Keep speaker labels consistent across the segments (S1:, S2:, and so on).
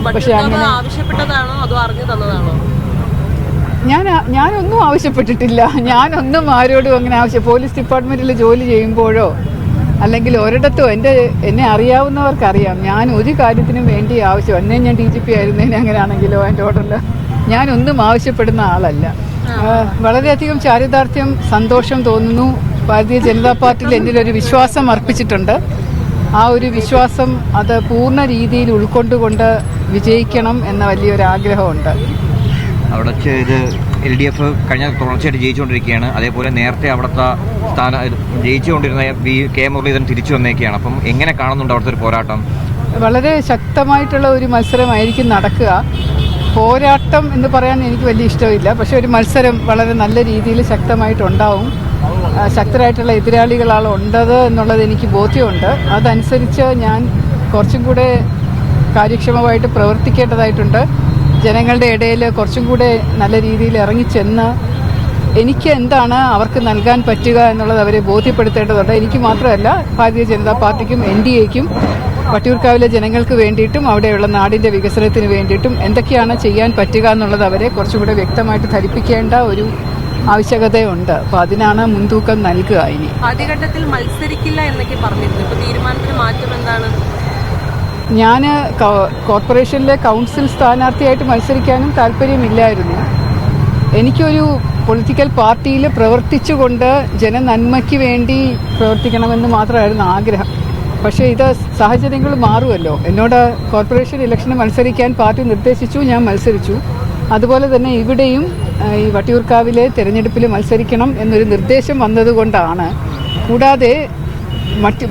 S1: പക്ഷെ അങ്ങനെ ആവശ്യപ്പെട്ടതാണോ അതോ അറിഞ്ഞു തന്നതാണോ?
S2: ഞാനൊന്നും ആവശ്യപ്പെട്ടിട്ടില്ല. ഞാനൊന്നും ആരോടും അങ്ങനെ പോലീസ് ഡിപ്പാർട്ട്മെന്റിൽ ജോലി ചെയ്യുമ്പോഴോ അല്ലെങ്കിൽ ഒരിടത്തും എന്നെ അറിയാവുന്നവർക്കറിയാം ഞാൻ ഒരു കാര്യത്തിനും വേണ്ടി ആവശ്യം എന്നേ ഞാൻ DGP ആയിരുന്നേനെ അങ്ങനെയാണെങ്കിലോ എൻ്റെ ഓർഡറിൽ ഞാനൊന്നും ആവശ്യപ്പെടുന്ന ആളല്ല. വളരെയധികം ചാരിതാർത്ഥ്യം സന്തോഷം തോന്നുന്നു. ഭാരതീയ ജനതാ പാർട്ടിയിൽ എന്നിലൊരു വിശ്വാസം അർപ്പിച്ചിട്ടുണ്ട്. ആ ഒരു വിശ്വാസം അത് പൂർണ്ണ രീതിയിൽ ഉൾക്കൊണ്ടുകൊണ്ട് വിജയിക്കണം എന്ന വലിയൊരു ആഗ്രഹമുണ്ട്.
S3: അവിടെ ഇത് LDF കഴിഞ്ഞ തുടർച്ചയായിട്ട് ജയിച്ചുകൊണ്ടിരിക്കുകയാണ്. അതേപോലെ നേരത്തെ അവിടുത്തെ ജയിച്ചുകൊണ്ടിരുന്ന കെ മുരളീധരൻ തിരിച്ചു വന്നേക്കുകയാണ്. അപ്പം എങ്ങനെ കാണുന്നുണ്ട് അവിടുത്തെ ഒരു പോരാട്ടം?
S2: വളരെ ശക്തമായിട്ടുള്ള ഒരു മത്സരമായിരിക്കും നടക്കുക. പോരാട്ടം എന്ന് പറയാൻ എനിക്ക് വലിയ ഇഷ്ടമില്ല, പക്ഷെ ഒരു മത്സരം വളരെ നല്ല രീതിയിൽ ശക്തമായിട്ടുണ്ടാവും. ശക്തരായിട്ടുള്ള എതിരാളികളാണ് ഉണ്ടത് എന്നുള്ളത് എനിക്ക് ബോധ്യമുണ്ട്. അതനുസരിച്ച് ഞാൻ കുറച്ചും കൂടെ കാര്യക്ഷമമായിട്ട് പ്രവർത്തിക്കേണ്ടതായിട്ടുണ്ട്. ജനങ്ങളുടെ ഇടയിൽ കുറച്ചും കൂടെ നല്ല രീതിയിൽ ഇറങ്ങിച്ചെന്ന് എനിക്ക് എന്താണ് അവർക്ക് നൽകാൻ പറ്റുക എന്നുള്ളത് അവരെ ബോധ്യപ്പെടുത്തേണ്ടതുണ്ട്. എനിക്ക് മാത്രമല്ല, ഭാരതീയ ജനതാ പാർട്ടിക്കും NDAയ്ക്കും വട്ടിയൂർക്കാവിലെ ജനങ്ങൾക്ക് വേണ്ടിയിട്ടും അവിടെയുള്ള നാടിൻ്റെ വികസനത്തിന് വേണ്ടിയിട്ടും എന്തൊക്കെയാണ് ചെയ്യാൻ പറ്റുക എന്നുള്ളത് അവരെ കുറച്ചുകൂടെ വ്യക്തമായിട്ട് ധരിപ്പിക്കേണ്ട ഒരു ആവശ്യകതയുണ്ട്. അപ്പോൾ അതിനാണ് മുൻതൂക്കം നൽകുക. ഇനി
S1: ആദ്യഘട്ടത്തിൽ മത്സരിക്കില്ല എന്നൊക്കെ പറഞ്ഞിരുന്നു. ഇപ്പോൾ തീരുമാനത്തിന് മാറ്റം എന്താണ്?
S2: ഞാൻ കോർപ്പറേഷനിലെ കൗൺസിൽ സ്ഥാനാർത്ഥിയായിട്ട് മത്സരിക്കാനും താല്പര്യമില്ലായിരുന്നു. എനിക്കൊരു പൊളിറ്റിക്കൽ പാർട്ടിയിൽ പ്രവർത്തിച്ചുകൊണ്ട് ജനനന്മയ്ക്ക് വേണ്ടി പ്രവർത്തിക്കണമെന്ന് മാത്രമായിരുന്നു ആഗ്രഹം. പക്ഷേ ഇത് സാഹചര്യങ്ങൾ മാറുമല്ലോ. എന്നോട് കോർപ്പറേഷൻ ഇലക്ഷന് മത്സരിക്കാൻ പാർട്ടി നിർദ്ദേശിച്ചു, ഞാൻ മത്സരിച്ചു. അതുപോലെ തന്നെ ഇവിടെയും ഈ വട്ടിയൂർക്കാവിലെ തിരഞ്ഞെടുപ്പിൽ മത്സരിക്കണം എന്നൊരു നിർദ്ദേശം വന്നതുകൊണ്ടാണ്. കൂടാതെ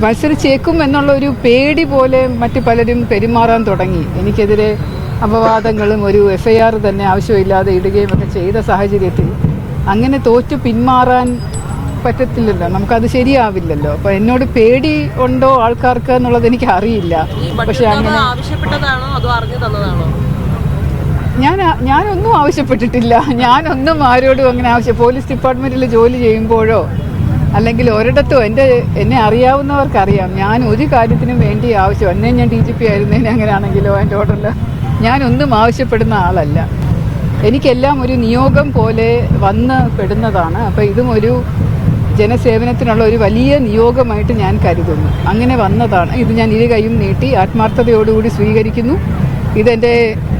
S2: മത്സരിച്ചേക്കും എന്നുള്ള ഒരു പേടി പോലെ മറ്റു പലരും പെരുമാറാൻ തുടങ്ങി. എനിക്കെതിരെ അപവാദങ്ങളും ഒരു FIR തന്നെ ആവശ്യമില്ലാതെ ഇടുകയും ഒക്കെ ചെയ്ത സാഹചര്യത്തിൽ അങ്ങനെ തോറ്റു പിന്മാറാൻ പറ്റത്തില്ലല്ലോ, നമുക്കത് ശരിയാവില്ലല്ലോ. അപ്പോൾ എന്നോട് പേടി ഉണ്ടോ ആൾക്കാർക്ക് എന്നുള്ളത് എനിക്ക് അറിയില്ല. പക്ഷെ അങ്ങനെ
S1: ആവശ്യപ്പെട്ടതാണോ അതോ അറിഞ്ഞു തന്നതാണോ?
S2: ഞാനൊന്നും ആവശ്യപ്പെട്ടിട്ടില്ല. ഞാനൊന്നും ആരോടും അങ്ങനെ പോലീസ് ഡിപ്പാർട്ട്മെന്റിൽ ജോലി ചെയ്യുമ്പോഴോ അല്ലെങ്കിൽ ഒരിടത്തും എന്നെ അറിയാവുന്നവർക്കറിയാം ഞാൻ ഒരു കാര്യത്തിനും വേണ്ടി എന്നേ ഞാൻ DGP ആയിരുന്നേനെ അങ്ങനെയാണെങ്കിലോ എൻ്റെ ഓർഡറിൽ ഞാനൊന്നും ആവശ്യപ്പെടുന്ന ആളല്ല. എനിക്കെല്ലാം ഒരു നിയോഗം പോലെ വന്ന് പെടുന്നതാണ്. അപ്പോൾ ഇതും ഒരു ജനസേവനത്തിനുള്ള ഒരു വലിയ നിയോഗമായിട്ട് ഞാൻ കരുതുന്നു. അങ്ങനെ വന്നതാണ്. ഇത് ഞാൻ ഇരു കൈയും നീട്ടി ആത്മാർത്ഥതയോടുകൂടി സ്വീകരിക്കുന്നു. ഇതെൻ്റെ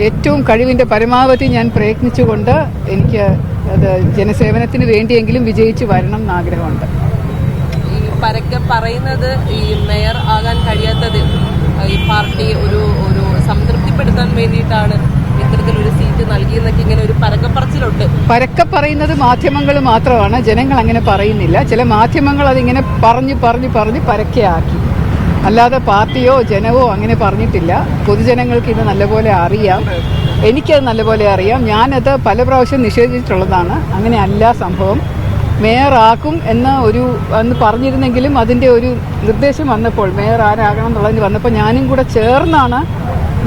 S2: ഏറ്റവും കഴിവിൻ്റെ പരമാവധി ഞാൻ പ്രയത്നിച്ചുകൊണ്ട് എനിക്ക് അത് ജനസേവനത്തിന് വേണ്ടിയെങ്കിലും വിജയിച്ച് വരണം എന്ന് ആഗ്രഹമുണ്ട്.
S1: ഈ പരക്കെ പറയുന്നത് ഈ മേയർ ആകാൻ കഴിയാത്തതിൽ ഈ പാർട്ടി ഒരു സംതൃപ്തിപ്പെടുത്താൻ വേണ്ടിയിട്ടാണ് ഇത്തരത്തിലൊരു സീറ്റ് നൽകിയെന്നൊക്കെ ഇങ്ങനെ ഒരു പരക്കപ്പറച്ചിലുണ്ട്.
S2: പരക്കെ പറയുന്നത് മാധ്യമങ്ങൾ മാത്രമാണ്, ജനങ്ങൾ അങ്ങനെ പറയുന്നില്ല. ചില മാധ്യമങ്ങൾ അതിങ്ങനെ പറഞ്ഞ് പരക്കെയാക്കി. അല്ലാതെ പാർട്ടിയോ ജനവോ അങ്ങനെ പറഞ്ഞിട്ടില്ല. പൊതുജനങ്ങൾക്ക് ഇത് നല്ലപോലെ അറിയാം, എനിക്കത് നല്ലപോലെ അറിയാം. ഞാനത് പല പ്രാവശ്യം നിഷേധിച്ചിട്ടുള്ളതാണ്. അങ്ങനെ അല്ല സംഭവം. മേയറാക്കും എന്ന് പറഞ്ഞിരുന്നെങ്കിലും അതിൻ്റെ ഒരു നിർദ്ദേശം വന്നപ്പോൾ മേയർ ആരാകണം എന്നുള്ളതിന് വന്നപ്പോൾ ഞാനും കൂടെ ചേർന്നാണ്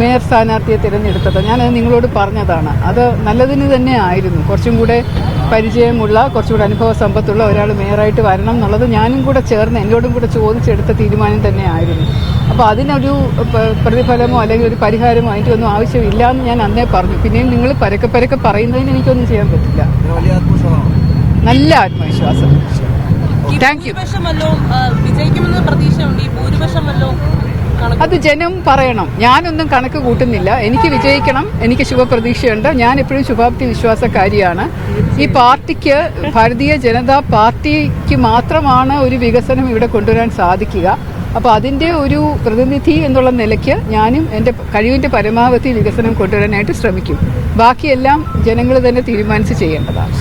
S2: മേയർ സ്ഥാനാർത്ഥിയെ തിരഞ്ഞെടുത്തത്. ഞാനത് നിങ്ങളോട് പറഞ്ഞതാണ്. അത് നല്ലതിന് തന്നെ ആയിരുന്നു. കുറച്ചും കൂടെ പരിചയമുള്ള കുറച്ചുകൂടെ അനുഭവ സമ്പത്തുള്ള ഒരാൾ മേയറായിട്ട് വരണം എന്നുള്ളത് ഞാനും കൂടെ ചേർന്ന് എന്നോടും കൂടെ ചോദിച്ചെടുത്ത തീരുമാനം തന്നെ ആയിരുന്നു. അപ്പോൾ അതിനൊരു പ്രതിഫലമോ അല്ലെങ്കിൽ ഒരു പരിഹാരമോ അതിൻ്റെ ഒന്നും ആവശ്യമില്ല എന്ന് ഞാൻ അന്നേ പറഞ്ഞു. പിന്നെയും നിങ്ങൾ പരക്കെ പറയുന്നതിന് എനിക്കൊന്നും ചെയ്യാൻ പറ്റില്ല. നല്ല ആത്മവിശ്വാസം. Thank you.
S1: വിജയിക്കുമെന്ന് പ്രതീക്ഷയുണ്ട്. ഈ ഭൂരിപക്ഷമല്ലോ
S2: അത് ജനം പറയണം. ഞാനൊന്നും കണക്ക് കൂട്ടുന്നില്ല. എനിക്ക് വിജയിക്കണം, എനിക്ക് ശുഭപ്രതീക്ഷയുണ്ട്. ഞാൻ എപ്പോഴും ശുഭാപ്തി വിശ്വാസക്കാരിയാണ്. ഈ പാർട്ടിക്ക്, ഭാരതീയ ജനതാ പാർട്ടിക്ക് മാത്രമാണ് ഒരു വികസനം ഇവിടെ കൊണ്ടുവരാൻ സാധിക്കുക. അപ്പോൾ അതിൻ്റെ ഒരു പ്രതിനിധി എന്നുള്ള നിലയ്ക്ക് ഞാനും എൻ്റെ കഴിവിൻ്റെ പരമാവധി വികസനം കൊണ്ടുവരാനായിട്ട് ശ്രമിക്കും. ബാക്കിയെല്ലാം ജനങ്ങൾ തന്നെ തീരുമാനിച്ച് ചെയ്യേണ്ടതാണ്.